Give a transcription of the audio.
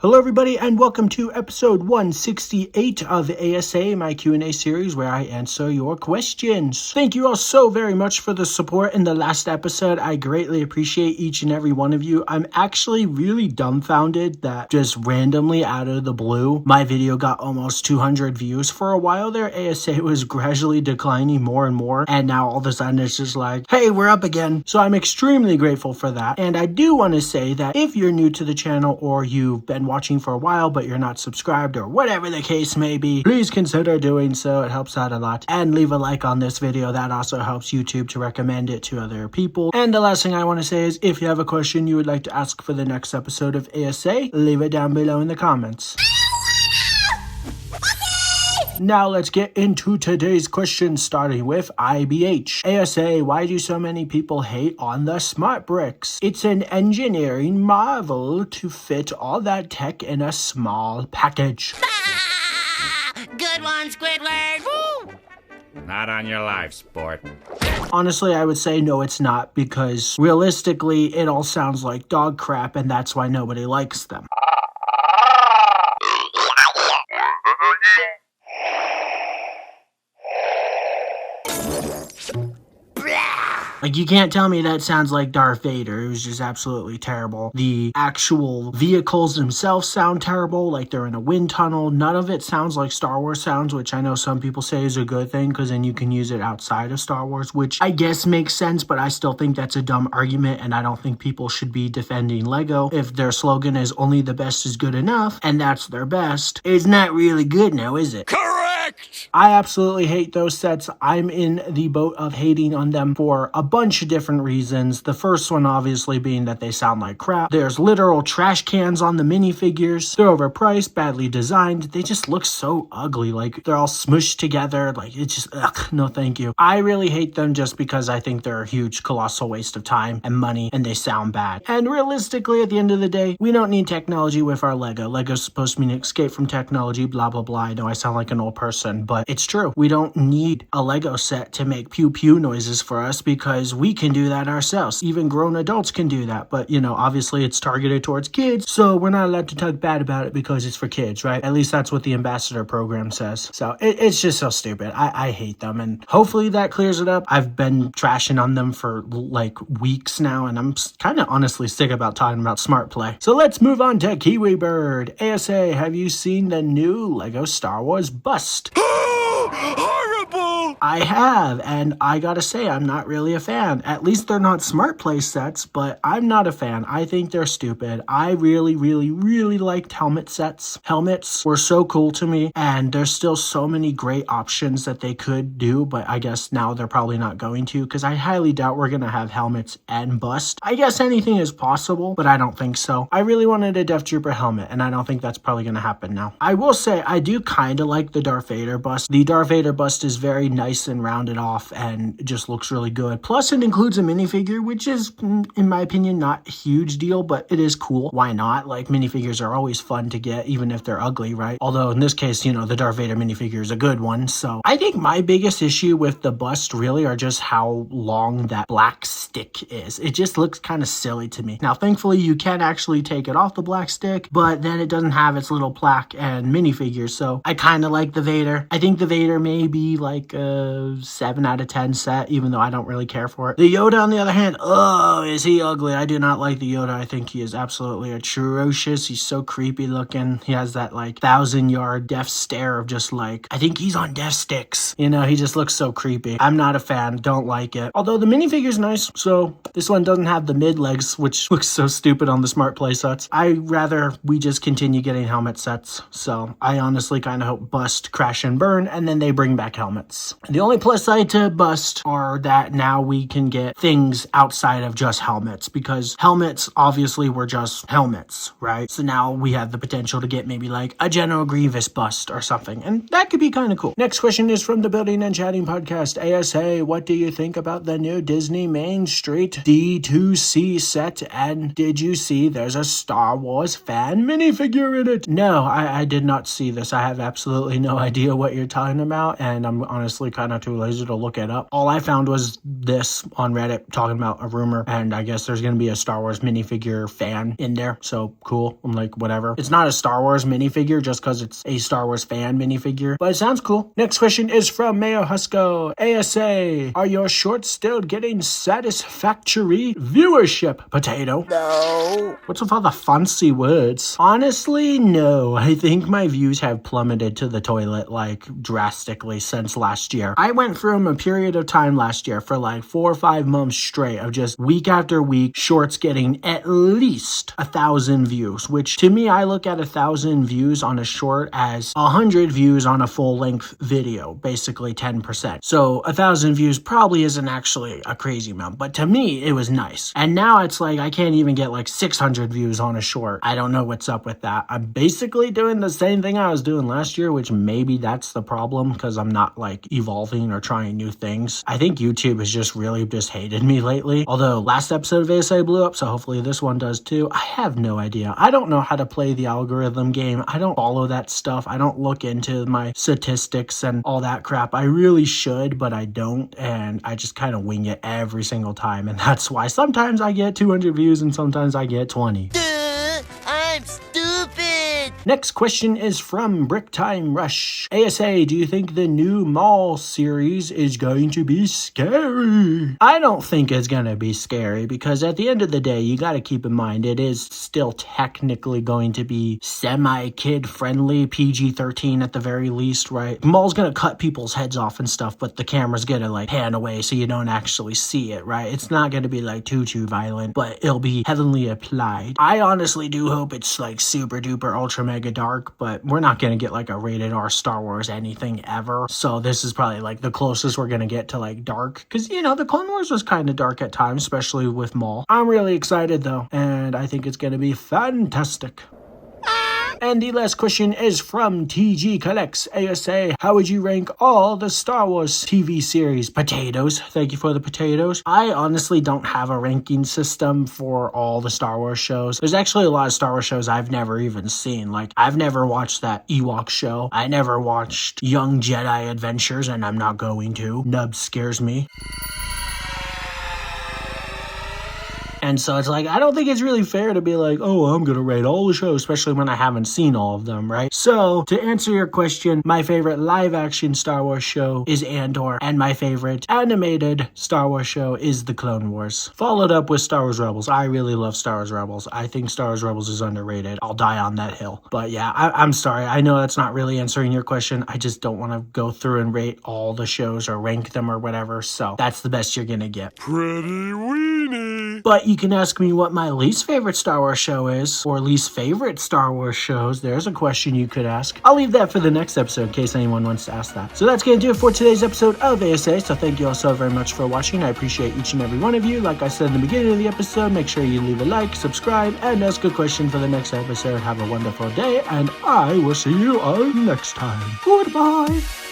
Hello everybody and welcome to episode 168 of A.S.A, my Q&A series where I answer your questions. Thank you all so very much for the support in the last episode. I greatly appreciate each and every one of you. I'm actually really dumbfounded that just randomly out of the blue, my video got almost 200 views. For a while there, A.S.A was gradually declining more and more, and now all of a sudden it's just like, hey, we're up again. So I'm extremely grateful for that. And I do want to say that if you're new to the channel or you've been watching for a while but you're not subscribed or whatever the case may be, please consider doing so. It helps out a lot. And leave a like on this video. That also helps YouTube to recommend it to other people. And the last thing I want to say is if you have a question you would like to ask for the next episode of A.S.A, leave it down below in the comments. Now let's get into today's question, starting with IBH. A.S.A, why do so many people hate on the smart bricks? It's an engineering marvel to fit all that tech in a small package. Good one, Squidward! Woo! Not on your life, sport. Honestly, I would say no, it's not, because realistically, it all sounds like dog crap, and that's why nobody likes them. Like, you can't tell me that sounds like Darth Vader. It was just absolutely terrible. The actual vehicles themselves sound terrible, like they're in a wind tunnel. None of it sounds like Star Wars sounds, which I know some people say is a good thing, because then you can use it outside of Star Wars, which I guess makes sense, but I still think that's a dumb argument, and I don't think people should be defending Lego if their slogan is only the best is good enough, and that's their best. It's not really good now, is it? Correct! I absolutely hate those sets. I'm in the boat of hating on them for a bunch of different reasons. The first one obviously being that they sound like crap. There's literal trash cans on the minifigures. They're overpriced, badly designed. They just look so ugly. Like, they're all smushed together. Like, it's just, ugh, no thank you. I really hate them just because I think they're a huge, colossal waste of time and money, and they sound bad. And realistically, at the end of the day, we don't need technology with our Lego. Lego's supposed to be an escape from technology, blah, blah, blah. I know I sound like an old person, but it's true. We don't need a Lego set to make pew-pew noises for us, because we can do that ourselves. Even grown adults can do that. But, you know, obviously it's targeted towards kids, so we're not allowed to talk bad about it because it's for kids, right? At least that's what the ambassador program says. So it's just so stupid. I hate them, and hopefully that clears it up. I've been trashing on them for like weeks now, and I'm kind of honestly sick about talking about smart play. So let's move on to Kiwi Bird. A.S.A, have you seen the new Lego Star Wars bust? Horrible! I have, and I gotta say, I'm not really a fan. At least they're not smart play sets, but I'm not a fan. I think they're stupid. I really, really, really liked helmet sets. Helmets were so cool to me, and there's still so many great options that they could do, but I guess now they're probably not going to, because I highly doubt we're gonna have helmets and bust. I guess anything is possible, but I don't think so. I really wanted a Death Trooper helmet, and I don't think that's probably gonna happen now. I will say, I do kind of like the Darth Vader bust. The Darth Vader bust is very nice and rounded off and just looks really good. Plus it includes a minifigure, which is, in my opinion, not a huge deal, but it is cool. Why not? Like, minifigures are always fun to get, even if they're ugly, right? Although in this case, you know, the Darth Vader minifigure is a good one. So I think my biggest issue with the bust really are just how long that black stick is. It just looks kind of silly to me. Now, thankfully, you can actually take it off the black stick, but then it doesn't have its little plaque and minifigure. So I kind of like the Vader. I think the Vader may be like a 7 out of 10 set, even though I don't really care for it. The Yoda, on the other hand, oh, is he ugly. I do not like the Yoda. I think he is absolutely atrocious. He's so creepy looking. He has that like 1,000-yard death stare of just like, I think he's on death sticks. You know, he just looks so creepy. I'm not a fan. Don't like it. Although the minifigure's nice, so this one doesn't have the mid legs, which looks so stupid on the smart play sets. I rather we just continue getting helmet sets. So I honestly kind of hope bust, crash, and burn, and then they bring back helmets. The only plus side to bust are that now we can get things outside of just helmets, because helmets obviously were just helmets, right? So now we have the potential to get maybe like a General Grievous bust or something, and that could be kind of cool. Next question is from the Building and Chatting podcast. A.S.A, what do you think about the new Disney Main Street D2C set, and did you see there's a Star Wars fan minifigure in it? No, I did not see this. I have absolutely no idea what you're talking about, and I'm honestly kind of too lazy to look it up. All I found was this on Reddit talking about a rumor, and I guess there's going to be a Star Wars minifigure fan in there. So cool. I'm like, whatever. It's not a Star Wars minifigure just because it's a Star Wars fan minifigure, but it sounds cool. Next question is from Mayo Husko. A.S.A. Are your shorts still getting satisfactory viewership? Potato. No. What's with all the fancy words? Honestly, no. I think my views have plummeted to the toilet like drastically since last year. I went from a period of time last year for like 4 or 5 months straight of just week after week shorts getting at least 1,000 views, which to me, I look at 1,000 views on a short as 100 views on a full length video, basically 10%. So 1,000 views probably isn't actually a crazy amount, but to me, it was nice. And now it's like I can't even get like 600 views on a short. I don't know what's up with that. I'm basically doing the same thing I was doing last year, which maybe that's the problem because I'm not like evolving or trying new things. I think YouTube has just really just hated me lately. Although last episode of A.S.A. blew up, so hopefully this one does too. I have no idea. I don't know how to play the algorithm game. I don't follow that stuff. I don't look into my statistics and all that crap. I really should, but I don't, and I just kind of wing it every single time, and that's why sometimes I get 200 views and sometimes I get 20. I'm stupid. Next question is from Brick Time Rush. A.S.A, do you think the new Maul series is going to be scary? I don't think it's going to be scary because at the end of the day, you got to keep in mind it is still technically going to be semi-kid friendly, PG-13 at the very least, right? Maul's going to cut people's heads off and stuff, but the camera's going to like pan away so you don't actually see it, right? It's not going to be like too violent, but it'll be heavily applied. I honestly do hope it's like super duper ultra mega dark, but we're not going to get like a rated R Star Wars anything ever. So this is probably like the closest we're going to get to like dark, because you know the Clone Wars was kind of dark at times, especially with Maul. I'm really excited though, and I think it's going to be fantastic. And the last question is from TG Collects. A.S.A, how would you rank all the Star Wars TV series? Potatoes. Thank you for the potatoes. I honestly don't have a ranking system for all the Star Wars shows. There's actually a lot of Star Wars shows I've never even seen. Like, I've never watched that Ewok show. I never watched Young Jedi Adventures, and I'm not going to. Nub scares me. And so it's like, I don't think it's really fair to be like, oh, I'm going to rate all the shows, especially when I haven't seen all of them, right? So to answer your question, my favorite live action Star Wars show is Andor, and my favorite animated Star Wars show is The Clone Wars, followed up with Star Wars Rebels. I really love Star Wars Rebels. I think Star Wars Rebels is underrated. I'll die on that hill. But yeah, I'm sorry. I know that's not really answering your question. I just don't want to go through and rate all the shows or rank them or whatever. So that's the best you're going to get. Pretty weenie. But you can ask me what my least favorite Star Wars show is, or least favorite Star Wars shows. There's a question you could ask. I'll leave that for the next episode in case anyone wants to ask that. So that's going to do it for today's episode of A.S.A. So thank you all so very much for watching. I appreciate each and every one of you. Like I said in the beginning of the episode, make sure you leave a like, subscribe, and ask a question for the next episode. Have a wonderful day, and I will see you all next time. Goodbye.